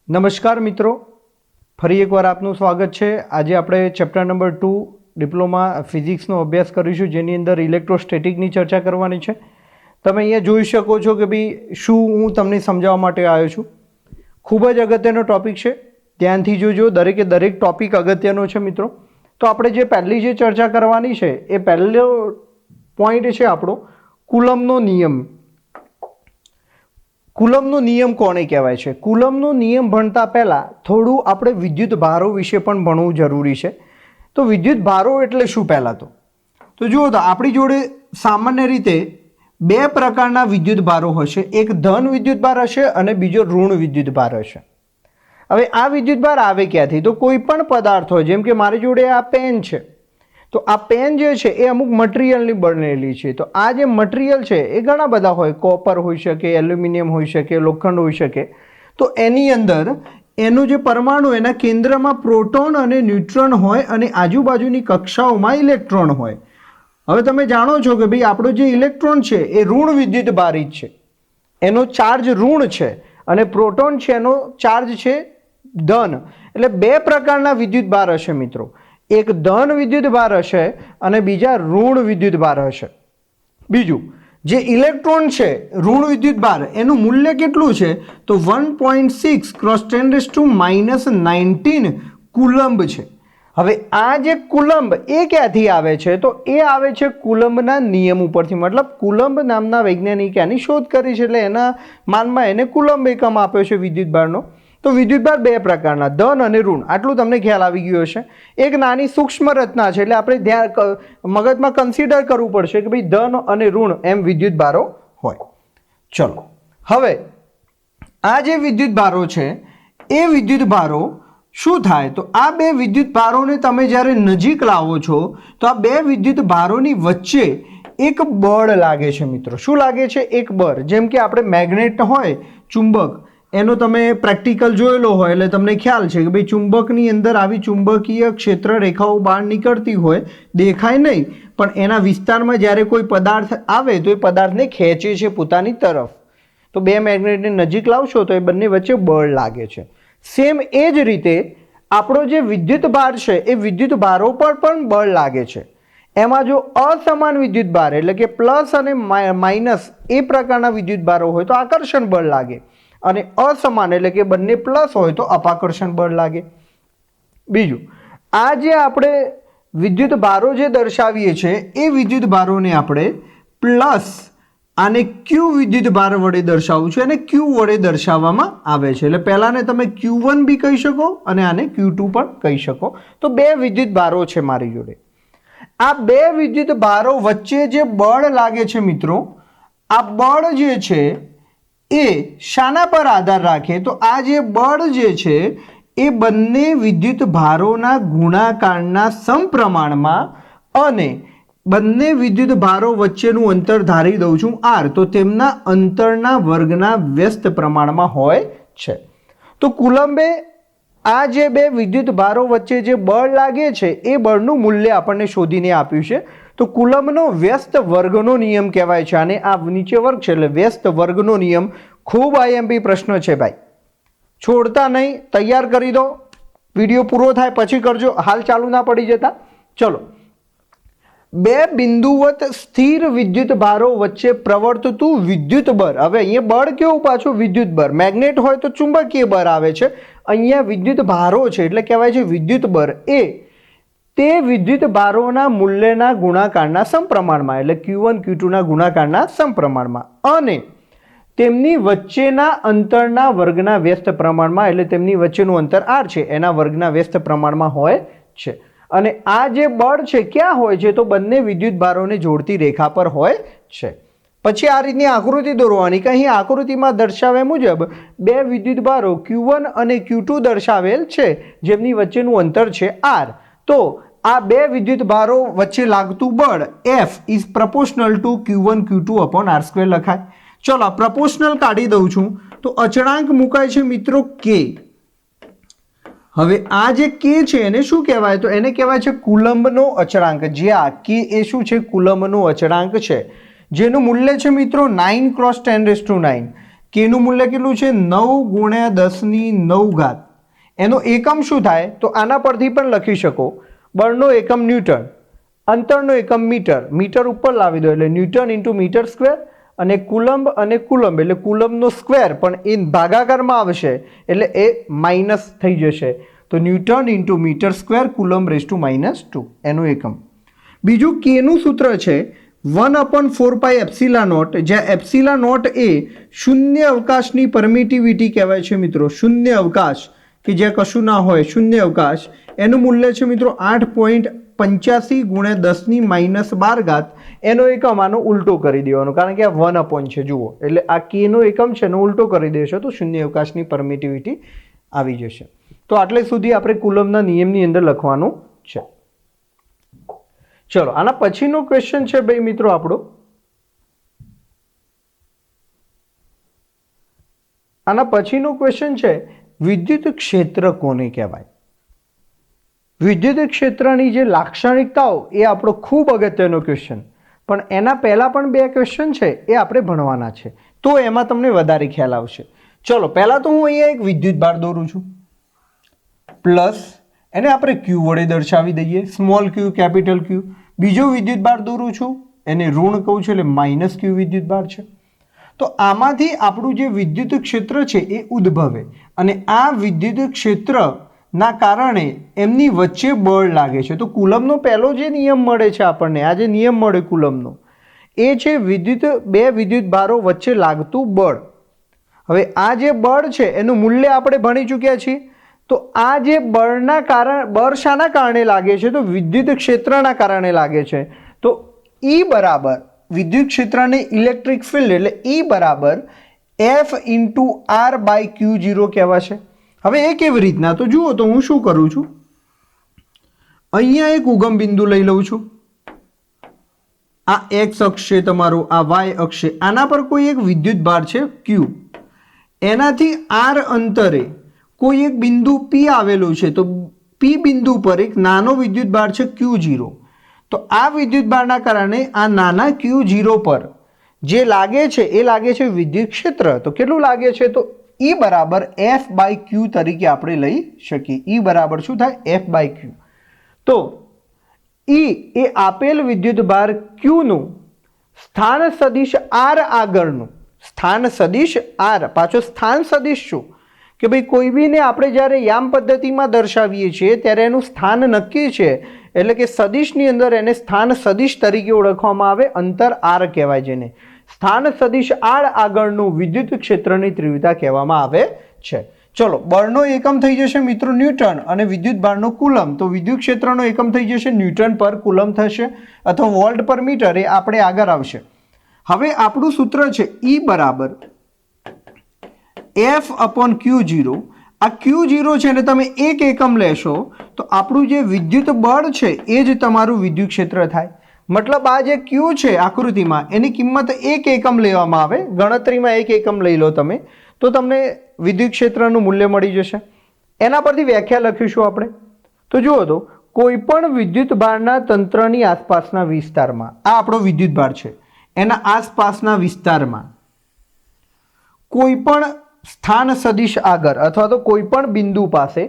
નમસ્કાર મિત્રો, ફરી એકવાર આપનું સ્વાગત છે। આજે આપણે ચેપ્ટર નંબર 2 ડિપ્લોમા ફિઝિક્સનો અભ્યાસ કરીશું, જેની અંદર ઇલેક્ટ્રોસ્ટેટિકની ચર્ચા કરવાની છે। તમે અહીંયા જોઈ શકો છો કે ભાઈ શું હું તમને સમજાવવા માટે આવ્યો છું। ખૂબ જ અગત્યનો ટૉપિક છે, ધ્યાનથી જોજો। દરેકે દરેક ટૉપિક અગત્યનો છે મિત્રો। તો આપણે જે પહેલી જે ચર્ચા કરવાની છે એ પહેલો પોઈન્ટ છે આપણો કુલમ્બનો નિયમ। કુલમ્બનો નિયમ કોને કહેવાય છે? કુલમ્બનો નિયમ ભણતા પહેલાં થોડું આપણે વિદ્યુત ભારો વિશે પણ ભણવું જરૂરી છે। તો વિદ્યુત ભારો એટલે શું પહેલાં તો જુઓ, તો આપણી જોડે સામાન્ય રીતે બે પ્રકારના વિદ્યુત ભારો હશે। એક ધન વિદ્યુત ભાર હશે અને બીજો ઋણ વિદ્યુત ભાર હશે। હવે આ વિદ્યુત ભાર આવે ક્યાંથી? તો કોઈ પણ પદાર્થ હોય, જેમ કે મારી જોડે આ પેન છે, તો આ પેન જે છે એ અમુક મટીરિયલની બનેલી છે। તો આ જે મટીરિયલ છે એ ઘણા બધા હોય, કોપર હોઈ શકે, એલ્યુમિનિયમ હોઈ શકે, લોખંડ હોઈ શકે। તો એની અંદર એનું જે પરમાણુ, એના કેન્દ્રમાં પ્રોટોન અને ન્યુટ્રોન હોય અને આજુબાજુની કક્ષાઓમાં ઇલેક્ટ્રોન હોય। હવે તમે જાણો છો કે ભાઈ આપણો જે ઇલેક્ટ્રોન છે એ ઋણ વિદ્યુત ભારિત છે, એનો ચાર્જ ઋણ છે, અને પ્રોટોન છે એનો ચાર્જ છે ધન। એટલે બે પ્રકારના વિદ્યુત ભાર હશે મિત્રો, એક ધન વિદ્યુત ભાર હશે અને બીજા ઋણ વિદ્યુત ભાર હશે। બીજું જે ઇલેક્ટ્રોન છે ઋણ વિદ્યુત ભાર, એનું મૂલ્ય કેટલું છે? તો 1.6 × 10⁻19 કુલમ્બ છે। હવે આ જે કુલમ્બ એ ક્યાંથી આવે છે? તો એ આવે છે કુલમ્બના નિયમ ઉપરથી। મતલબ કુલમ્બ નામના વૈજ્ઞાનિકે આની શોધ કરી છે, એટલે એના માનમાં એને કુલમ્બ એકમ આપ્યો છે વિદ્યુત ભારનો। તો વિદ્યુત ભાર બે પ્રકારના, ધન અને ઋણ, આટલું તમને ખ્યાલ આવી ગયો હશે। એક નાની સૂક્ષ્મ રચના છે, એટલે આપણે ધ્યાન મગજમાં કન્સિડર કરવું પડશે કે ભાઈ ધન અને ઋણ એમ વિદ્યુત ભારો હોય। ચલો, હવે આ જે વિદ્યુત ભારો છે એ વિદ્યુત ભારો શું થાય? તો આ બે વિદ્યુત ભારોને તમે જ્યારે નજીક લાવો છો તો આ બે વિદ્યુત ભારોની વચ્ચે એક બળ લાગે છે મિત્રો। શું લાગે છે? એક બળ। જેમ કે આપણે મેગ્નેટ હોય, ચુંબક, એનો તમે પ્રેક્ટિકલ જોયેલો હોય એટલે તમને ખ્યાલ છે કે ભાઈ ચુંબકની અંદર આવી ચુંબકીય ક્ષેત્ર રેખાઓ બહાર નીકળતી હોય, દેખાય નહીં, પણ એના વિસ્તારમાં જ્યારે કોઈ પદાર્થ આવે તો એ પદાર્થને ખેંચે છે પોતાની તરફ। તો બે મેગ્નેટને નજીક લાવશો તો એ બંને વચ્ચે બળ લાગે છે। સેમ એ જ રીતે આપણો જે વિદ્યુત ભાર છે એ વિદ્યુત ભારો પર પણ બળ લાગે છે। એમાં જો અસમાન વિદ્યુત ભાર એટલે કે પ્લસ અને માઇનસ એ પ્રકારના વિદ્યુત ભારો હોય તો આકર્ષણ બળ લાગે, અને અસમાન એટલે કે બંને પ્લસ હોય તો અપાકર્ષણ બળ લાગે। બીજું, આ જે આપણે વિદ્યુત ભારો જે દર્શાવીએ છીએ એ વિદ્યુત ભારોને આપણે પ્લસ આને ક્યુ વિદ્યુત ભાર વડે દર્શાવું છું, અને ક્યુ વડે દર્શાવવામાં આવે છે। એટલે પહેલાને તમે Q1 બી કહી શકો અને આને Q2 પણ કહી શકો। તો બે વિદ્યુત ભારો છે મારી જોડે। આ બે વિદ્યુત ભારો વચ્ચે જે બળ લાગે છે મિત્રો, આ બળ જે છે એ શાના પર આધાર રાખે? તો આ જે બળ જે છે એ બંને વિદ્યુત ભારોના ગુણાકારના સમપ્રમાણમાં, અને બંને વિદ્યુત ભારો વચ્ચેનું અંતર ધારી દઉં છું r, તો તેમના અંતરના વર્ગના વ્યસ્ત પ્રમાણમાં હોય છે। તો કુલમ્બે આ જે બે વિદ્યુત ભારો વચ્ચે જે બળ લાગે છે એ બળનું મૂલ્ય આપણને શોધીને આપ્યું છે। તો કુલમ્બનો વ્યસ્ત વર્ગનો નિયમ કહેવાય છે, અને આ નીચે વર્ગ છે એટલે વ્યસ્ત વર્ગનો નિયમ। ખૂબ આઈએમપી પ્રશ્ન છે ભાઈ, છોડતા નહીં, તૈયાર કરી દો, વિડીયો પૂરો થાય પછી કરજો, હાલ ચાલુ ના પડી જતા। ચલો, બે બિંદુવત સ્થિર વિદ્યુત ભારો વચ્ચે પ્રવર્તતું વિદ્યુત બળ। હવે અહીંયા બળ કેવું? પાછું વિદ્યુત બળ। મેગ્નેટ હોય તો ચુંબકીય બળ આવે છે, અહીંયા વિદ્યુત ભારો છે એટલે કહેવાય છે વિદ્યુત બળ એ તે વિદ્યુત ભારોના મૂલ્યના ગુણાકારના સમપ્રમાણમાં, એટલે Q1 Q2 ના ગુણાકારના સમપ્રમાણમાં, અને તેમની વચ્ચેના અંતરના વર્ગના વ્યસ્ત પ્રમાણમાં, એટલે તેમની વચ્ચેનું અંતર r છે એના વર્ગના વ્યસ્ત પ્રમાણમાં હોય છે। અને આ જે બળ છે ક્યાં હોય છે? તો બંને વિદ્યુત ભારોને જોડતી રેખા પર હોય છે। પછી આ રીતની આકૃતિ દોરવાની, કે અહીં આકૃતિમાં દર્શાવ્યા મુજબ બે વિદ્યુત ભારો Q1 અને Q2 દર્શાવેલ છે, જેમની વચ્ચેનું અંતર છે r। તો આ બે વિદ્યુત ભારો વચ્ચે લાગતું બળ F is proportional two Q1 Q2 upon r² લખાય। ચલો, પ્રપોર્શનલ કાઢી દઉં છું તો અચળાંક મુકાય છે મિત્રો K। હવે આ જે K છે એને શું કહેવાય? તો એને કહેવાય છે કુલમ્બનો અચળાંક। જે આ K એ શું છે? કુલમ્બનો અચળાંક છે, જેનું મૂલ્ય છે મિત્રો 9 × 10⁹। કેનું મૂલ્ય કેટલું છે 9 ગુણ્યા 10⁹ એનો એકમ શું થાય તો આના પરથી પણ લખી શકો બળનો એકમ ન્યૂટન, અંતરનો એકમ મીટર, મીટર ઉપર લાવી દો એટલે ન્યૂટન ઇન્ટુ મીટર સ્ક્વેર, અને કુલંબ એટલે કુલંબનો સ્ક્વેર પણ એ ભાગાકારમાં આવશે એટલે એ માઇનસ થઈ જશે, તો newton into metre square coulomb (-2) એનું એકમ. બીજું કેનું સૂત્ર છે 1/4πε0, જ્યાં ε0 એ શૂન્ય અવકાશની પરમિટિવિટી કહેવાય છે મિત્રો. શૂન્ય અવકાશ કે જ્યાં કશું ના હોય, શૂન્ય અવકાશ, એનું મૂલ્ય છે મિત્રો 8.85 ગુણ્યા 10⁻12, એનો એકમ આનો ઉલટો કરી દેવાનો કારણ કે આ 1 છે જુઓ, એટલે આ કેનો એકમ છે એનો ઉલટો કરી દેશો તો શૂન્ય અવકાશની પરમિટિવિટી આવી જશે. તો આટલે સુધી આપણે કુલમ્બના નિયમની અંદર લખવાનું છે. ચલો આના પછીનો ક્વેશ્ચન છે ભાઈ મિત્રો આપણો, આના પછીનો ક્વેશ્ચન છે વિદ્યુત ક્ષેત્ર કોને કહેવાય. વિદ્યુત ક્ષેત્રની જે લાક્ષણિકતાઓ એ આપણો ખૂબ અગત્યનો ક્વેશ્ચન, પણ એના પહેલા પણ 2 ક્વેશ્ચન છે એ આપણે ભણવાના છે, તો એમાં તમને વધારે ખ્યાલ આવશે. ચલો પહેલા તો હું અહીંયા એક વિદ્યુત ભાર દોરું છું, પ્લસ એને આપણે ક્યુ વડે દર્શાવી દઈએ, સ્મોલ ક્યુ કેપિટલ ક્યુ. બીજો વિદ્યુત ભાર દોરું છું એને ઋણ કહું છું એટલે -q વિદ્યુત ભાર છે. તો આમાંથી આપણું જે વિદ્યુત ક્ષેત્ર છે એ ઉદ્ભવે, અને આ વિદ્યુત ક્ષેત્રના કારણે એમની વચ્ચે બળ લાગે છે. તો કુલમ્બનો પહેલો જે નિયમ મળે છે આપણને, આ જે નિયમ મળે કુલમ્બનો, એ છે બે વિદ્યુત ભારો વચ્ચે લાગતું બળ. હવે આ જે બળ છે એનું મૂલ્ય આપણે ભણી ચૂક્યા છીએ. તો આ જે બળના કારણે, બળ શાના કારણે લાગે છે તો વિદ્યુત ક્ષેત્રના કારણે લાગે છે. તો E બરાબર વિદ્યુત ક્ષેત્રને ઇલેક્ટ્રિક ફિલ્ડ એટલે E બરાબર F×R/Q0 કહેવાશે. હવે એ કેવી રીતના તો જુઓ, તો હું શું કરું છું, અહીંયા એક ઉગમ બિંદુ લઈ લઉં છું, આ x અક્ષ છે તમારો, આ y અક્ષ છે, આના પર કોઈ એક વિદ્યુત ભાર છે Q, એનાથી r અંતરે કોઈ એક બિંદુ P આવેલું છે, તો P બિંદુ પર એક નાનો વિદ્યુત ભાર છે Q0. તો આ વિદ્યુત ભારના કારણે આ નાના Q0 પર જે લાગે છે એ લાગે છે વિદ્યુત ક્ષેત્ર. તો કેટલું લાગે છે તો E બરાબર F/Q તરીકે આપણે લઈ શકીએ. E બરાબર શું થાય F/Q. તો E એ આપેલ વિદ્યુત ભાર Q નું સ્થાન સદિશ R આગળનું, સ્થાન સદિશ R, પાછો સ્થાન સદિશ શું કે ભાઈ કોઈ બીને આપણે જ્યારે યામ પદ્ધતિમાં દર્શાવીએ છીએ ત્યારે એનું સ્થાન નક્કી છે, એટલે કે સદિશની અંદર એને સ્થાન સદિશ તરીકે ઓળખવામાં આવે, અંતર r કહેવાય જેને. સ્થાન સદિશ r આગળનું વિદ્યુત ક્ષેત્રની તીવ્રતા કહેવામાં આવે છે. ચલો બળનો એકમ થઈ જશે મિત્રો ન્યૂટન અને વિદ્યુત ભારનો કુલમ. તો વિદ્યુત ક્ષેત્રનો એકમ થઈ જશે ન્યૂટન પર કુલમ થશે અથવા વોલ્ટ પર મીટર, એ આપણે આગળ આવશે. હવે આપણું સૂત્ર છે E બરાબર F/Q0. આ Q0 છે ને તમે એક એકમ લેશો તો આપણું જે વિદ્યુત બળ છે એ જ તમારું વિદ્યુત ક્ષેત્ર થાય. મતલબ આ જે Q છે આકૃતિમાં એની કિંમત એક એકમ લેવામાં આવે, ગણતરીમાં એક એકમ લઈ લો તમે, તો તમને વિદ્યુત ક્ષેત્રનું મૂલ્ય મળી જશે. એના પરથી વ્યાખ્યા લખીશું આપણે. તો જુઓ તો કોઈ પણ વિદ્યુત ભારના તંત્રની આસપાસના વિસ્તારમાં, આ આપણો વિદ્યુત ભાર છે, એના આસપાસના વિસ્તારમાં કોઈ પણ સ્થાન સદિશ આગળ અથવા તો કોઈ પણ બિંદુ પાસે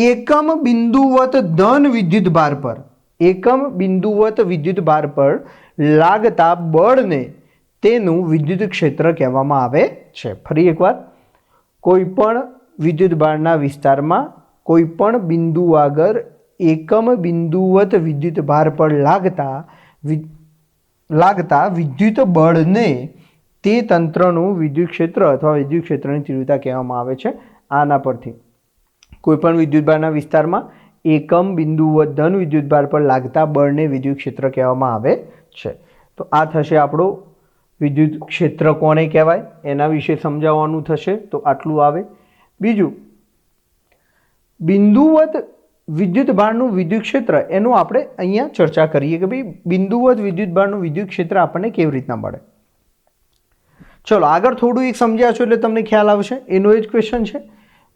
એકમ બિંદુવત ધન વિદ્યુત ભાર પર, એકમ બિંદુવત વિદ્યુત ભાર પર લાગતા બળને તેનું વિદ્યુત ક્ષેત્ર કહેવામાં આવે છે. ફરી એકવાર, કોઈ પણ વિદ્યુત ભારના વિસ્તારમાં કોઈ પણ બિંદુ આગળ એકમ બિંદુવત વિદ્યુત ભાર પર લાગતા વિદ્યુત બળને તે તંત્રનું વિદ્યુત ક્ષેત્ર અથવા વિદ્યુત ક્ષેત્રની તીવ્રતા કહેવામાં આવે છે. આના પરથી કોઈપણ વિદ્યુત ભારના વિસ્તારમાં એકમ બિંદુવત ધન વિદ્યુત ભાર પર લાગતા બળને વિદ્યુત ક્ષેત્ર કહેવામાં આવે છે. તો આ થશે આપણો વિદ્યુત ક્ષેત્ર કોને કહેવાય એના વિશે સમજાવવાનું થશે. તો આટલું આવે. બીજું બિંદુવત વિદ્યુત ભારનું વિદ્યુત ક્ષેત્ર, એનું આપણે અહીંયા ચર્ચા કરીએ કે ભાઈ બિંદુવત વિદ્યુત ભારનું વિદ્યુત ક્ષેત્ર આપણને કેવી રીતના મળે. ચલો આગળ થોડું એક સમજ્યા છો એટલે તમને ખ્યાલ આવશે. એનો એ જ ક્વેશ્ચન છે.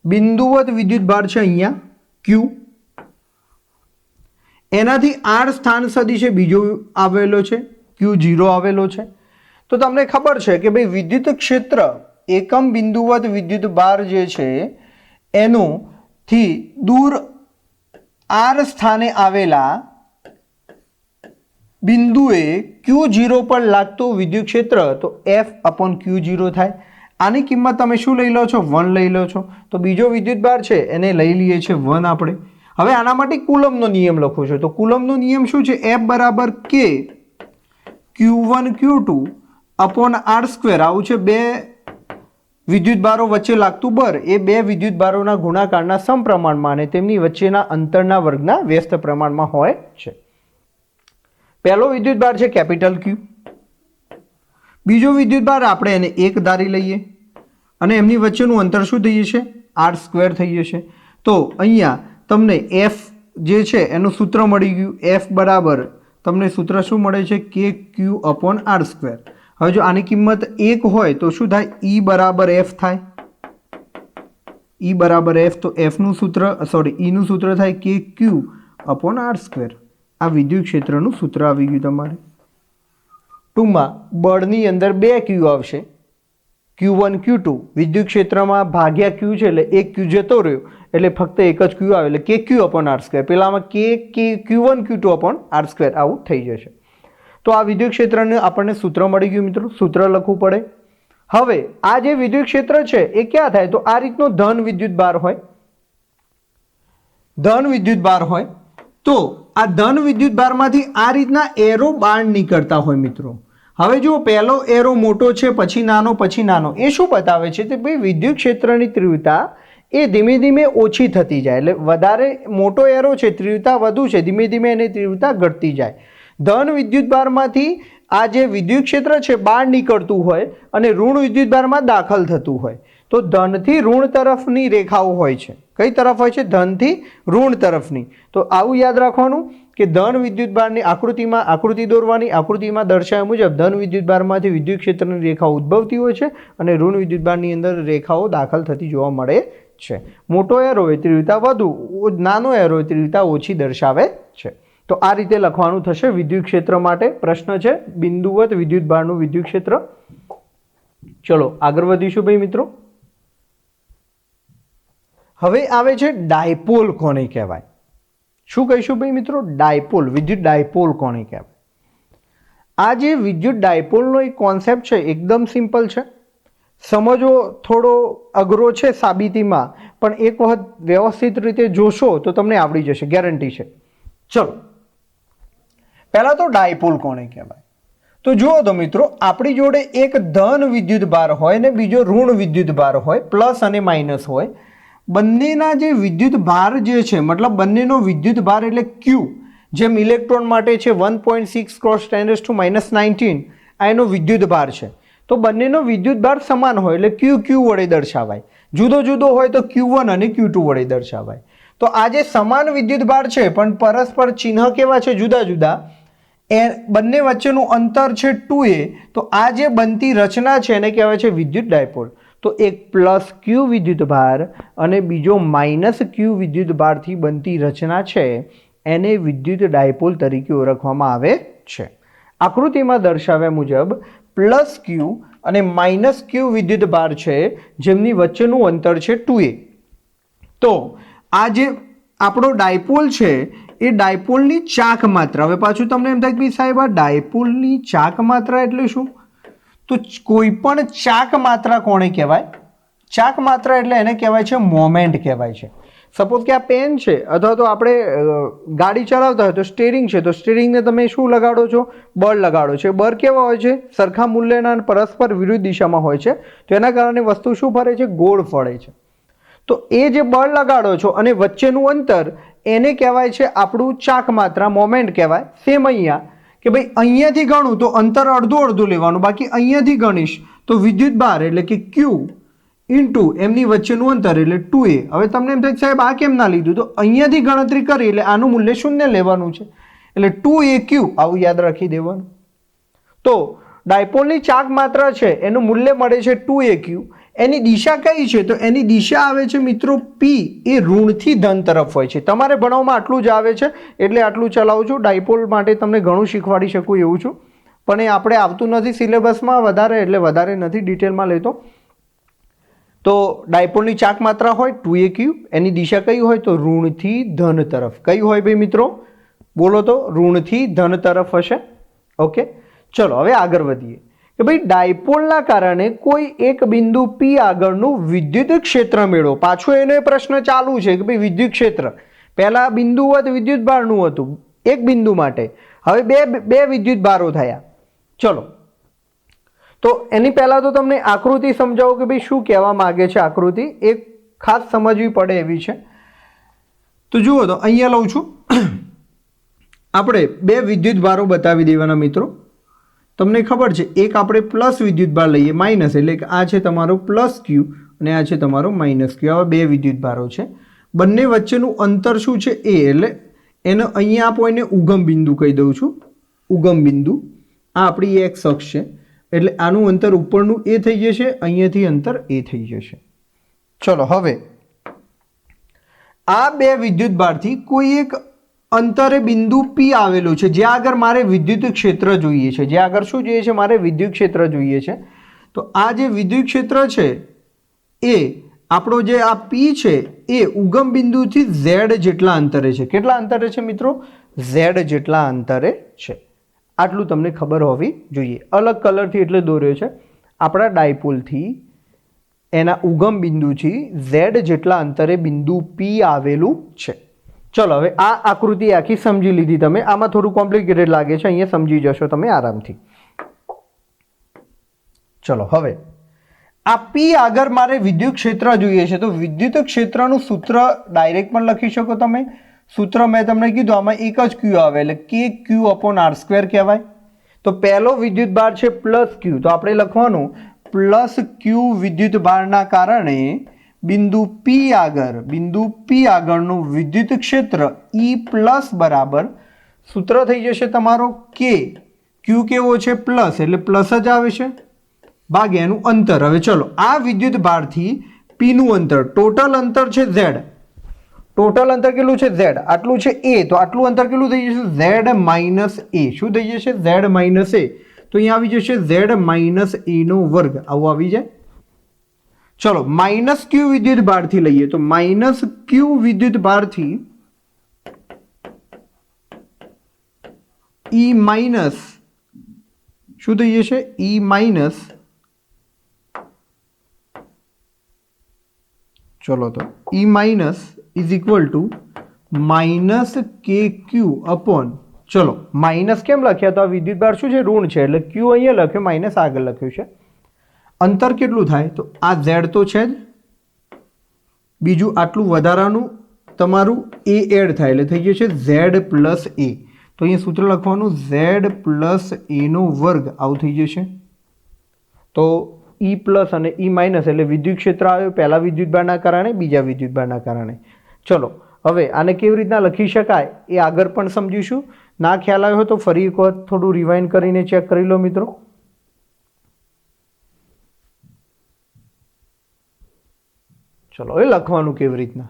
બિંદુવત વિદ્યુત ભાર છે અહીંયા Q, એનાથી r સ્થાન સદિશ બીજો આવેલો છે Q0 આવેલો છે. તો તમને ખબર છે કે ભાઈ વિદ્યુત ક્ષેત્ર એકમ બિંદુવત વિદ્યુત ભાર જે છે એનું થી દૂર આર સ્થાને આવેલા બિંદુએ Q0 પર લાગતું વિદ્યુત ક્ષેત્ર તો F/Q0 થાય. આની કિંમત તમે શું લઈ લો છો? 1 લઈ લો છો. તો બીજો વિદ્યુત ભાર છે એને લઈ લઈએ છીએ 1 આપણે. હવે આના માટે કુલમનો નિયમ લખો છો. તો કુલમનો નિયમ શું છે? F બરાબર K Q1 Q2 upon R². આવું છે બે વિદ્યુત ભારો વચ્ચે લાગતું બળ એ બે વિદ્યુત ભારોના ગુણાકારના સમપ્રમાણમાં અને તેમની વચ્ચેના અંતરના વર્ગના વ્યસ્ત પ્રમાણમાં હોય છે. પહેલો વિદ્યુત ભાર છે કેપિટલ Q. બીજો વિદ્યુત ભાર આપણે એને 1 ધારી લઈએ અને એમની વચ્ચેનું અંતર શું થઈ જશે? R² થઈ જશે. તો અહીંયા તમને F જે છે એનું સૂત્ર મળી ગયું. F બરાબર તમને સૂત્ર શું મળે છે? KQ/R². હવે જો આની કિંમત 1 હોય તો શું થાય? E બરાબર F થાય. E બરાબર F તો Fનું સૂત્ર Eનું સૂત્ર થાય KQ/R². આ વિદ્યુત ક્ષેત્રનું સૂત્ર આવી ગયું તમારે. ટૂંકમાં બળની અંદર 2 Q આવશે, Q1 Q2. વિદ્યુત ક્ષેત્રમાં ભાગ્યા Q છે એટલે એક Q જતો રહ્યો એટલે ફક્ત એક જ Q આવે એટલે KQ/R². પેલામાં Q1 Q2/R². આવું થઈ જશે. તો આ વિદ્યુત ક્ષેત્રને આપણને સૂત્ર મળી ગયું મિત્રો. સૂત્ર લખવું પડે. હવે આ જે વિદ્યુત ક્ષેત્ર છે એ ક્યાં થાય? તો આ રીતનો ધન વિદ્યુત ભાર હોય. ધન વિદ્યુત ભાર હોય તો આ ધન વિદ્યુત ભારમાંથી આ રીતના એરો બહાર નીકળતા હોય મિત્રો. હવે જો પહેલો એરો મોટો છે પછી નાનો પછી નાનો, એ શું બતાવે છે? કે ભાઈ વિદ્યુત ક્ષેત્રની તીવ્રતા એ ધીમે ધીમે ઓછી થતી જાય. એટલે વધારે મોટો એરો છે, તીવ્રતા વધુ છે, ધીમે ધીમે એની તીવ્રતા ઘટતી જાય. ધન વિદ્યુત ભારમાંથી આ જે વિદ્યુત ક્ષેત્ર છે બહાર નીકળતું હોય અને ઋણ વિદ્યુત ભારમાં દાખલ થતું હોય. તો ધનથી ઋણ તરફની રેખાઓ હોય છે. કઈ તરફ હોય છે? ધનથી ઋણ તરફની. તો આવું યાદ રાખવાનું કે ધન વિદ્યુત ભારની આકૃતિ દોરવાની. આકૃતિમાં દર્શાવ્યા મુજબ ધન વિદ્યુત ભારમાંથી વિદ્યુત ક્ષેત્રની રેખાઓ ઉદ્ભવતી હોય છે અને ઋણ વિદ્યુત ભારની અંદર રેખાઓ દાખલ થતી જોવા મળે છે. મોટો એરો હોય તીવ્રતા વધુ, નાનો એરો હોય તીવ્રતા ઓછી દર્શાવે છે. તો આ રીતે લખવાનું થશે વિદ્યુત ક્ષેત્ર માટે. પ્રશ્ન છે બિંદુવત વિદ્યુત ભારનું વિદ્યુત ક્ષેત્ર. ચલો આગળ વધીશું ભાઈ મિત્રો. હવે આવે છે ડાયપોલ કોને કહેવાય? શું કહીશું ભાઈ મિત્રો? ડાયપોલ. વિદ્યુત ડાયપોલ કોને કહેવાય? આ જે વિદ્યુત ડાયપોલનો એક કોન્સેપ્ટ છે એકદમ સિમ્પલ છે. સમજવો થોડો અઘરો છે સાબિતીમાં, પણ એક વખત વ્યવસ્થિત રીતે જોશો તો તમને આવડી જશે, ગેરંટી છે. ચલો પહેલા તો ડાયપોલ કોને કહેવાય? તો જુઓ તો મિત્રો, આપણી જોડે એક ધન વિદ્યુત ભાર હોય ને બીજો ઋણ વિદ્યુત ભાર હોય, પ્લસ અને માઇનસ હોય. બંનેના જે વિદ્યુત ભાર જે છે મતલબ બંનેનો વિદ્યુત ભાર એટલે Q, જેમ ઇલેક્ટ્રોન માટે છે 1.6 × 10⁻19 આ એનો વિદ્યુત ભાર છે. તો બંનેનો વિદ્યુત ભાર સમાન હોય એટલે Q વડે દર્શાવાય. જુદો જુદો હોય તો Q1 અને Q2 વડે દર્શાવાય. તો આ જે સમાન વિદ્યુત ભાર છે પણ પરસ્પર ચિહ્ન કેવા છે? જુદા જુદા. એ બંને વચ્ચેનું અંતર છે 2a. તો આ જે બનતી રચના છે એને કહેવાય છે વિદ્યુત ડાયપોલ. તો એક +Q વિદ્યુત ભાર અને બીજો -Q વિદ્યુત ભારથી બનતી રચના છે એને વિદ્યુત ડાયપોલ તરીકે ઓળખવામાં આવે છે. આકૃતિમાં દર્શાવ્યા મુજબ +Q અને -Q વિદ્યુત ભાર છે જેમની વચ્ચેનું અંતર છે 2a. તો આ જે આપણો ડાયપોલ છે એ ડાયપોલની ચાક માત્રા. હવે પાછું તમને એમ થાય કે સાહેબ આ ડાયપોલની ચાક માત્રા એટલે શું? તો કોઈ પણ ચાક માત્રા કોને કહેવાય? ચાક માત્રા એટલે એને કહેવાય છે મોમેન્ટ કહેવાય છે. સપોઝ કે આ પેન છે અથવા તો આપણે ગાડી ચલાવતા હોય તો સ્ટીયરિંગ છે, તો સ્ટીયરિંગને તમે શું લગાડો છો? બળ લગાડો છો. બળ કેવા હોય છે? સરખા મૂલ્યના અને પરસ્પર વિરુદ્ધ દિશામાં હોય છે. તો એના કારણે વસ્તુ શું ફરે છે? ગોળ ફરે છે. તો એ જે બળ લગાડો છો અને વચ્ચેનું અંતર એને કહેવાય છે આપણું ચાક માત્રા, મોમેન્ટ કહેવાય. સેમ અહીંયા કે ભાઈ અહીંયાથી ગણું તો અંતર અડધું અડધું લેવાનું, બાકી અહીંયાથી ગણીશ તો વિદ્યુત ભાર એટલે કે Q ઇન્ટુ એમની વચ્ચેનું અંતર એટલે 2a. હવે તમને એમ થાય સાહેબ આ કેમ ના લીધું? તો અહીંયાથી ગણતરી કરી એટલે આનું મૂલ્ય 0 લેવાનું છે એટલે 2aq આવું યાદ રાખી દેવાનું. તો ડાયપોલની ચાક માત્રા છે એનું મૂલ્ય મળે છે 2aq. એની દિશા કઈ છે? તો એની દિશા આવે છે મિત્રો P, એ ઋણથી ધન તરફ હોય છે. તમારે ભણવામાં આટલું જ આવે છે એટલે આટલું ચલાવું છું. ડાયપોલ માટે તમને ઘણું શીખવાડી શકું એવું છું, પણ એ આપણે આવતું નથી સિલેબસમાં વધારે એટલે વધારે નથી ડિટેલમાં લેતો. તો ડાયપોલની ચાક માત્રા હોય 2aq, એની દિશા કઈ હોય તો ઋણથી ધન તરફ. કઈ હોય ભાઈ મિત્રો? બોલો તો. ઋણથી ધન તરફ હશે. ઓકે, ચલો હવે આગળ વધીએ કે ભાઈ ડાયપોલના કારણે કોઈ એક બિંદુ P આગળનું વિદ્યુત ક્ષેત્ર મેળવો. પાછો એનો પ્રશ્ન ચાલુ છે કે ભાઈ વિદ્યુત ક્ષેત્ર. પહેલા બિંદુ હતું વિદ્યુત ભારનું હતું એક બિંદુ માટે, હવે બે વિદ્યુત ભારો થયા. ચલો, તો એની પહેલાં તો તમને આકૃતિ સમજાવો કે ભાઈ શું કહેવા માગે છે. આકૃતિ એક ખાસ સમજવી પડે એવી છે. તો જુઓ, તો અહીંયા લઉં છું. આપણે બે વિદ્યુત ભારો બતાવી દેવાના મિત્રો. તમને ખબર છે, એક આપણે પ્લસ વિદ્યુત ભાર લઈએ, માઇનસ, એટલે કે આ છે તમારો પ્લસ ક્યુ અને આ છે તમારો માઇનસ ક્યુ. આવા બે વિદ્યુત ભારો છે. બંને વચ્ચેનું અંતર શું છે? એ. એટલે એને અહીંયા આ પોઈન્ટને ઉગમ બિંદુ કહી દઉં છું. ઉગમ બિંદુ આ આપણી એક્સ અક્ષ છે, એટલે આનું અંતર ઉપરનું એ થઈ જશે, અહીંયાથી અંતર એ થઈ જશે. ચલો, હવે આ બે વિદ્યુત ભારથી કોઈ એક અંતરે બિંદુ P આવેલું છે, જ્યાં આગળ મારે વિદ્યુત ક્ષેત્ર જોઈએ છે. જ્યાં આગળ શું જોઈએ છે? મારે વિદ્યુત ક્ષેત્ર જોઈએ છે. તો આ જે વિદ્યુત ક્ષેત્ર છે એ આપણો જે આ P છે એ ઉગમ બિંદુથી Z જેટલા અંતરે છે. કેટલા અંતરે છે મિત્રો? Z જેટલા અંતરે છે. આટલું તમને ખબર હોવી જોઈએ. અલગ કલરથી એટલે દોર્યો છે. આપણા ડાયપોલથી એના ઉગમ બિંદુથી Z જેટલા અંતરે બિંદુ P આવેલું છે. ચલો, હવે આ આકૃતિ આખી સમજી લીધી તમે. આમાં થોડું કોમ્પ્લિકેટેડ લાગે છે, અહીંયા સમજી જશો તમે આરામથી. ચલો, હવે આ P આગળ મારે વિદ્યુત ક્ષેત્ર જોઈએ છે. તો વિદ્યુત ક્ષેત્રનું સૂત્ર ડાયરેક્ટ પણ લખી શકો તમે. સૂત્ર મેં તમને કીધું, આમાં એક જ ક્યુ આવે એટલે KQ/R² કહેવાય. તો પહેલો વિદ્યુત ભાર છે પ્લસ ક્યુ, તો આપણે લખવાનું પ્લસ ક્યુ વિદ્યુત ભારના કારણે બિંદુ P આગળનું વિદ્યુત ક્ષેત્ર E પ્લસ બરાબર સૂત્ર થઈ જશે તમારો K. ક્યુ કેવો છે? પ્લસ, એટલે પ્લસ જ આવે છે, ભાગ્યા એનું અંતર. હવે ચલો, આ વિદ્યુત ભારથી P નું અંતર, ટોટલ અંતર છે Z. ટોટલ અંતર કેટલું છે? Z. આટલું છે A, તો આટલું અંતર કેટલું થઈ જશે? Z minus A. શું થઈ જશે? Z minus A. તો અહીંયા આવી જશે Z માઇનસ A નો વર્ગ. આવું આવી જાય. ચલો, માઇનસ ક્યુ વિદ્યુત ભારથી લઈએ. તો માઇનસ ક્યુ વિદ્યુત ભારથી E માઇનસ શું થઈ જશે? E માઇનસ, ચલો, તો E minus is equal to minus KQ upon, ચલો માઇનસ કેમ લખ્યા? તો આ વિદ્યુત ભાર શું છે? ઋણ છે, એટલે Q અહીંયા લખ્યો, માઇનસ આગળ લખ્યું છે. અંતર કેટલું થાય? તો આ Z તો છે જ, બીજું આટલું વધારાનું તમારું A એડ થાય એટલે થઈ જશે Z પ્લસ A. તો અહીંયા સૂત્ર લખવાનું Z પ્લસ A નો વર્ગ. આવું થઈ જશે. તો E પ્લસ અને E માઇનસ એટલે વિદ્યુત ક્ષેત્ર આવ્યું, પહેલા વિદ્યુત ભારના કારણે, બીજા વિદ્યુત ભારના કારણે. ચલો, હવે આને કેવી રીતના લખી શકાય એ આગળ પણ સમજીશું. ના ખ્યાલ આવ્યો તો ફરી એક વખત થોડું રિવાઇન્ડ કરીને ચેક કરી લો મિત્રો. ચલો, એ લખવાનું કેવી રીતના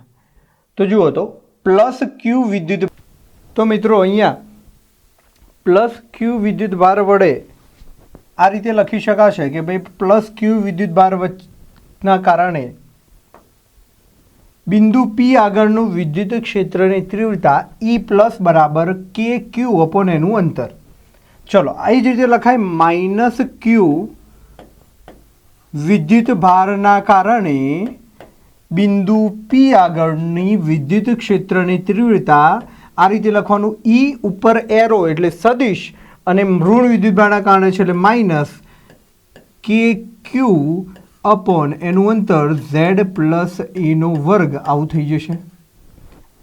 તો જુઓ, તો પ્લસ ક્યુ વિદ્યુત, તો મિત્રો અહીંયા પ્લસ ક્યુ વિદ્યુત ભાર વડે આ રીતે લખી શકાશે કે ભાઈ પ્લસ ક્યુ વિદ્યુત ભારના કારણે બિંદુ P આગળનું વિદ્યુત ક્ષેત્રની તીવ્રતા E પ્લસ બરાબર KQ અપોન એનું અંતર. ચલો, આ જ રીતે લખાય માઇનસ ક્યુ વિદ્યુત ભારના કારણે બિંદુ P આગળની વિદ્યુત ક્ષેત્રની તીવ્રતા. આ રીતે લખવાનું E ઉપર એરો એટલે સદિશ અને ઋણ વિદ્યુત ભારના કારણે છે એટલે માઇનસ KQ અપોન એનું અંતર Z પ્લસ A નો વર્ગ. આવું થઈ જશે.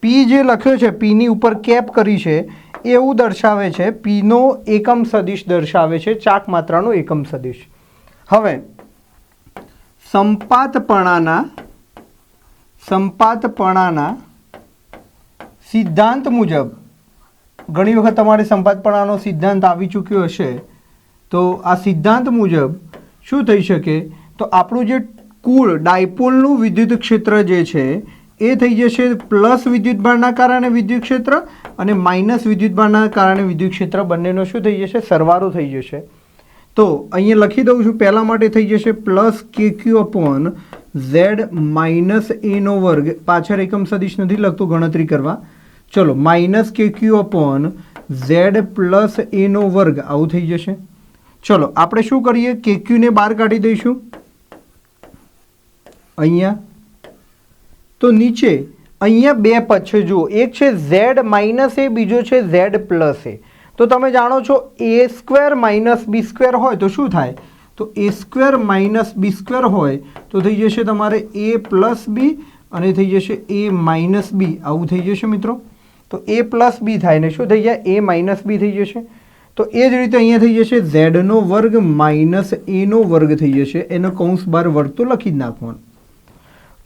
P જે લખ્યો છે, P ની ઉપર કેપ કરી છે, એવું દર્શાવે છે, P નો એકમ સદિશ દર્શાવે છે, ચાક માત્રાનો એકમ સદિશ. હવે સંપાતપણાના સિદ્ધાંત મુજબ, ઘણી વખત તમારે સંપાતપણાનો સિદ્ધાંત આવી ચૂક્યો હશે, તો આ સિદ્ધાંત મુજબ શું થઈ શકે? તો આપણું જે કુલ ડાયપોલનું વિદ્યુત ક્ષેત્ર જે છે એ થઈ જશે પ્લસ વિદ્યુત ભારના કારણે વિદ્યુત ક્ષેત્ર અને માઇનસ વિદ્યુત ભારના કારણે વિદ્યુત ક્ષેત્ર, બંનેનો શું થઈ જશે? સરવાળો થઈ જશે. તો અહીંયા લખી દઉં છું, પહેલા માટે થઈ જશે plus KQ upon Z minus એનો વર્ગ, પાછળ એકમ સદિશ નથી લખતો ગણતરી કરવા, ચલો માઇનસ કે ક્યુ અપોન ઝેડ પ્લસ એનો વર્ગ આવું થઈ જશે. ચલો આપણે શું કરીએ, કે ક્યુને બહાર કાઢી દઈશું અહીંયા. તો નીચે અહીંયા બે પદ છે જુઓ, એક છે ઝેડ માઇનસ એ, બીજો છે ઝેડ પ્લસ એ. તો તમે જાણો છો એ સ્ક્વેર માઇનસ બી સ્ક્વેર હોય તો શું થાય, તો એ સ્ક્વેર માઇનસ બી સ્ક્વેર હોય તો થઈ જશે તમારે એ પ્લસ બી અને થઈ જશે એ માઇનસ બી, આવું થઈ જશે મિત્રો. તો એ પ્લસ બી થાય ને શું થઈ જાય, એ માઇનસ બી થઈ જશે. તો એ જ રીતે અહીંયા થઈ જશે ઝેડનો વર્ગ માઇનસ એનો વર્ગ થઈ જશે, એનો કૌંસ બાર વર્ગ તો લખી જ નાખવાનું.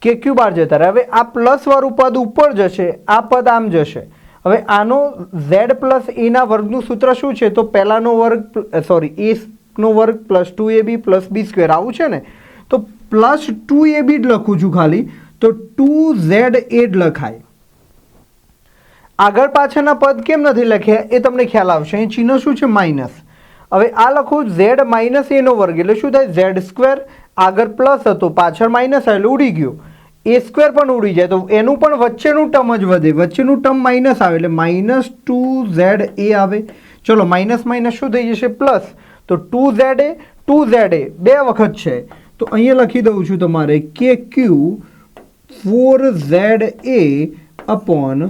કે ક્યુ બાર જતા રહે. હવે આ પ્લસ વાળું પદ ઉપર જશે, આ પદ આમ જશે. હવે આનો ઝેડ પ્લસ એના વર્ગનું સૂત્ર શું છે, તો પહેલાનો વર્ગ એનો વર્ગ પ્લસ 2ab પ્લસ બી સ્ક્વેર આવું છે ને. તો પ્લસ 2ab જ લખું છું ખાલી, તો 2za જ લખાય. આગળ પાછળના પદ કેમ નથી લખ્યા એ તમને ખ્યાલ આવશે. અહીં ચિહ્ન શું છે, માઇનસ. હવે આ લખું ઝેડ માઇનસ એનો વર્ગ એટલે શું થાય, ઝેડ સ્ક્વેર આગળ પ્લસ હતો પાછળ માઇનસ એટલે ઉડી ગયો, એ સ્ક્વેર પણ ઉડી જાય તો એનું પણ વચ્ચેનું ટર્મ જ વધે, વચ્ચેનું ટર્મ માઇનસ આવે એટલે માઇનસ 2za આવે. ચલો માઇનસ માઇનસ શું થઈ જશે, પ્લસ. તો 2za બે વખત છે તો અહીંયા લખી દઉં છું તમારે કે ક્યુ 4za અપોન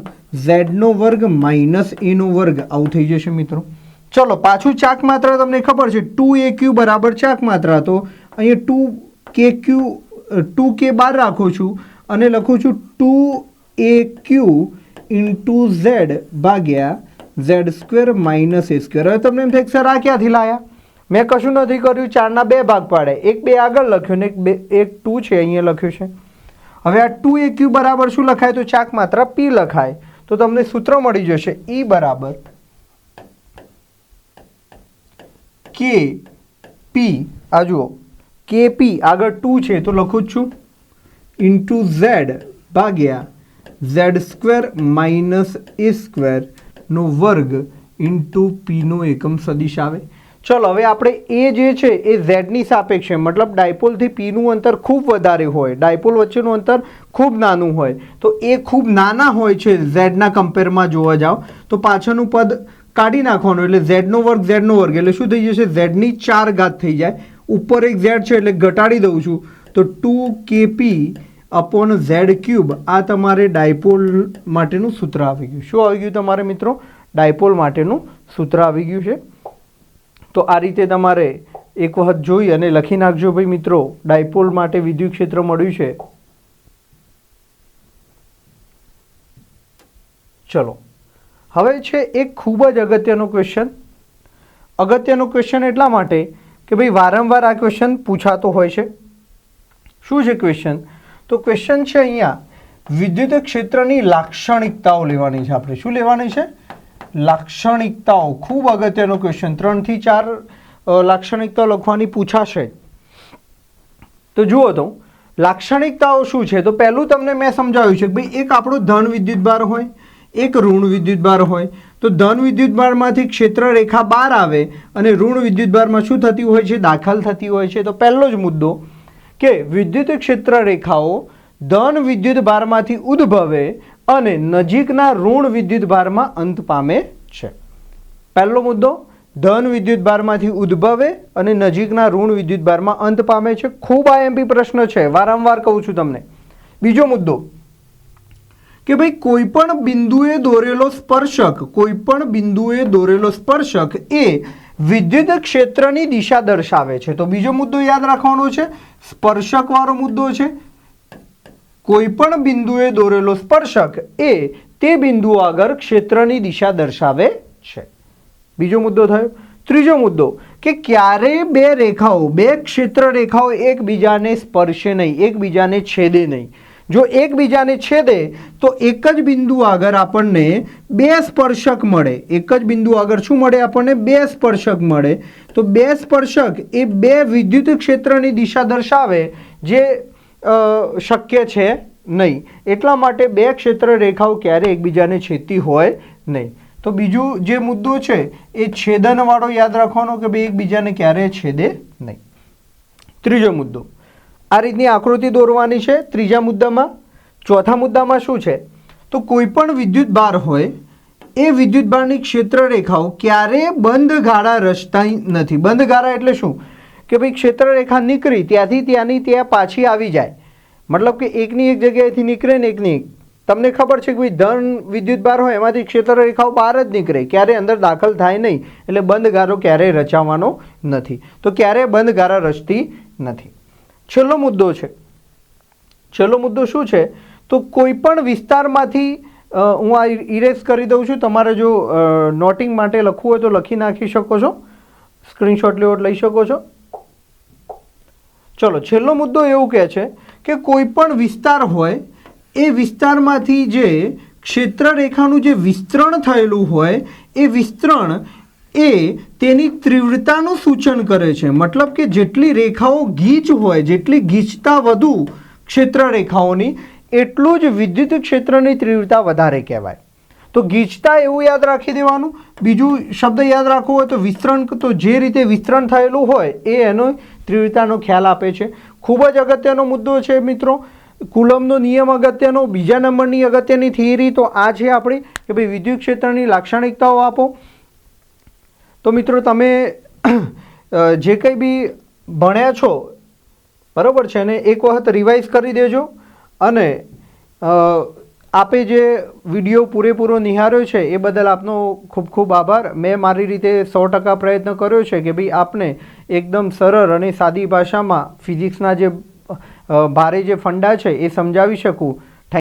ઝેડનો વર્ગ માઇનસ એનો વર્ગ આવું થઈ જશે મિત્રો. ચલો પાછું ચાક માત્રા તમને ખબર છે 2aq બરાબર ચાક માત્રા, તો અહીંયા 2k બહાર રાખું છું અને લખું છું 2aq ઇન્ટુ ઝેડ ભાગ્યા ઝેડ સ્ક્વેર માઇનસ એ સ્ક્વેર. હવે તમને એમ થાય સર આ ક્યાંથી લાયા, મેં કશું નથી કર્યું, 4ના 2 ભાગ પાડે, એક 2 આગળ લખ્યું ને એક 2 છે અહીંયા લખ્યું છે. હવે આ 2aq બરાબર શું લખાય, તો ચાક માત્રા p લખાય. તો તમને સૂત્ર મળી જશે E બરાબર કે પી, આ જુઓ કે પી આગળ 2 છે તો લખું જ છું ઇન્ટુ ઝેડ ભાગ્યા ઝેડ સ્ક્વેર માઇનસ એ સ્ક્વેરનો વર્ગ ઇન્ટુ પીનો એકમ સદિશ આવે. ચલો હવે આપણે એ જે છે એ ઝેડની સાપેક્ષે મતલબ ડાયપોલથી પીનું અંતર ખૂબ વધારે હોય, ડાયપોલ વચ્ચેનું અંતર ખૂબ નાનું હોય, તો એ ખૂબ નાના હોય છે ઝેડના કમ્પેરમાં જોવા જાઓ તો પાછળનું પદ કાઢી નાખવાનું એટલે ઝેડનો વર્ગ એટલે શું થઈ જશે, ઝેડની 4 ઘાત થઈ જાય. ઉપર એક ઝેડ છે એટલે ઘટાડી દઉં છું તો 2kp અપોન ઝેડ ક્યુબ. આ તમારે ડાયપોલ માટેનું સૂત્ર આવી ગયું. શું આવી ગયું તમારે મિત્રો, ડાયપોલ માટેનું સૂત્ર આવી ગયું છે. તો આ રીતે તમારે એક વખત જોઈ અને લખી નાખજો ભાઈ મિત્રો, ડાયપોલ માટે વિદ્યુત ક્ષેત્ર મળ્યું છે. ચલો હવે છે એક ખૂબ જ અગત્યનો ક્વેશ્ચન. અગત્યનો ક્વેશ્ચન એટલા માટે કે ભાઈ વારંવાર આ ક્વેશ્ચન પૂછાતો હોય છે. શું છે ક્વેશ્ચન, તો ક્વેશ્ચન છે અહીંયા વિદ્યુત ક્ષેત્રની લાક્ષણિકતાઓ લેવાની છે આપણે. શું લેવાની છે, લાક્ષણિકતાઓ. ખૂબ અગત્યનો ક્વેશ્ચન, 3 થી 4 લાક્ષણિકતાઓ લખવાની પૂછાશે. તો જુઓ તો લાક્ષણિકતાઓ શું છે, તો પહેલું તમને મેં સમજાવ્યું છે કે ભાઈ એક આપણો ધન વિદ્યુતભાર હોય, એક ઋણ વિદ્યુતભાર હોય. તો ધન વિદ્યુતભારમાંથી ક્ષેત્ર રેખા બહાર આવે અને ઋણ વિદ્યુતભારમાં શું થતી હોય છે, દાખલ થતી હોય છે. તો પહેલો જ મુદ્દો કે વિદ્યુત ક્ષેત્ર રેખાઓ ધન વિદ્યુતભારમાંથી ઉદ્ભવે અને નજીકના ઋણ વિદ્યુતભારમાં અંત પામે છે. પહેલો મુદ્દો ધન વિદ્યુતભારમાંથી ઉદ્ભવે અને નજીકના ઋણ વિદ્યુતભારમાં અંત પામે છે. ખૂબ આઈએમપી પ્રશ્ન છે, વારંવાર કહું છું તમને. બીજો મુદ્દો કે ભાઈ કોઈપણ બિંદુએ દોરેલો સ્પર્શક એ વિદ્યુત ક્ષેત્રની દિશા દર્શાવે છે. તો બીજો મુદ્દો યાદ રાખવાનો છે, સ્પર્શક વાળો મુદ્દો છે. કોઈપણ બિંદુએ દોરેલો સ્પર્શક એ તે બિંદુ આગળ ક્ષેત્રની દિશા દર્શાવે છે. બીજો મુદ્દો થયો. ત્રીજો મુદ્દો કે ક્યારેય બે ક્ષેત્ર રેખાઓ એકબીજાને સ્પર્શે નહીં, એકબીજાને છેદે નહીં. જો એકબીજાને છેદે તો એક જ બિંદુ આગળ આપણને 2 સ્પર્શક મળે. એક જ બિંદુ આગળ શું મળે આપણને, 2 સ્પર્શક મળે. તો 2 સ્પર્શક એ 2 વિદ્યુત ક્ષેત્રની દિશા દર્શાવે જે શક્ય છે નહીં. એટલા માટે 2 ક્ષેત્ર રેખાઓ ક્યારે એકબીજાને છેદતી હોય નહીં. તો બીજું જે મુદ્દો છે એ છેદનવાળો યાદ રાખવાનો કે ભાઈ એકબીજાને ક્યારે છેદે નહીં. ત્રીજો મુદ્દો આ રીતની આકૃતિ દોરવાની છે ત્રીજા મુદ્દામાં. ચોથા મુદ્દામાં શું છે તો કોઈ પણ વિદ્યુત ભાર હોય એ વિદ્યુત ભારની ક્ષેત્ર રેખાઓ ક્યારેય બંધ ગાળા રચતા નથી. બંધ ગાળા એટલે શું કે ભાઈ ક્ષેત્ર રેખા નીકળી ત્યાંથી ત્યાંની ત્યાં પાછી આવી જાય, મતલબ કે એકની એક જગ્યાએથી નીકળે ને એકની એક. તમને ખબર છે કે ભાઈ ધન વિદ્યુત ભાર હોય એમાંથી ક્ષેત્ર રેખાઓ બહાર જ નીકળે, ક્યારેય અંદર દાખલ થાય નહીં, એટલે બંધ ગારો ક્યારેય રચાવાનો નથી. તો ક્યારેય બંધ ગારા રચતી નથી. છેલ્લો મુદ્દો છે. છેલ્લો મુદ્દો શું છે તો કોઈ પણ વિસ્તારમાંથી હું આ ઇરેઝ કરી દઉં છું, તમારે જો નોટિંગ માટે લખવું હોય તો લખી નાખી શકો છો, સ્ક્રીનશોટ લેવો લઈ શકો છો. ચલો, છેલ્લો મુદ્દો એવું કહે છે કે કોઈ પણ વિસ્તાર હોય એ વિસ્તારમાંથી જે ક્ષેત્ર રેખાનું જે વિસ્તરણ થયેલું હોય એ વિસ્તરણ એ તેની તીવ્રતાનું સૂચન કરે છે. મતલબ કે જેટલી રેખાઓ ગીચ હોય, જેટલી ગીચતા વધુ ક્ષેત્ર રેખાઓની, એટલું જ વિદ્યુત ક્ષેત્રની તીવ્રતા વધારે કહેવાય. તો ગીચતા એવું યાદ રાખી દેવાનું. બીજું શબ્દ યાદ રાખવો હોય તો વિસ્તરણ, તો જે રીતે વિસ્તરણ થયેલું હોય એ એનો તીવ્રતાનો ખ્યાલ આપે છે. ખૂબ જ અગત્યનો મુદ્દો છે મિત્રો. કુલમનો નિયમ અગત્યનો. બીજા નંબરની અગત્યની થિયરી તો આ છે આપણી કે ભાઈ વિદ્યુત ક્ષેત્રની લાક્ષણિકતાઓ આપો. તો મિત્રો તમે જે કંઈ બી ભણ્યા છો બરાબર છે ને એક વખત રિવાઇઝ કરી દેજો. અને આપે જે વિડીયો પૂરેપૂરો નિહાળ્યો છે એ બદલ આપનો ખૂબ ખૂબ આભાર. મેં મારી રીતે 100% પ્રયત્ન કર્યો છે કે ભાઈ આપને એકદમ સરળ અને સાદી ભાષામાં ફિઝિક્સના જે ભારે જે ફંડા છે એ સમજાવી શકું.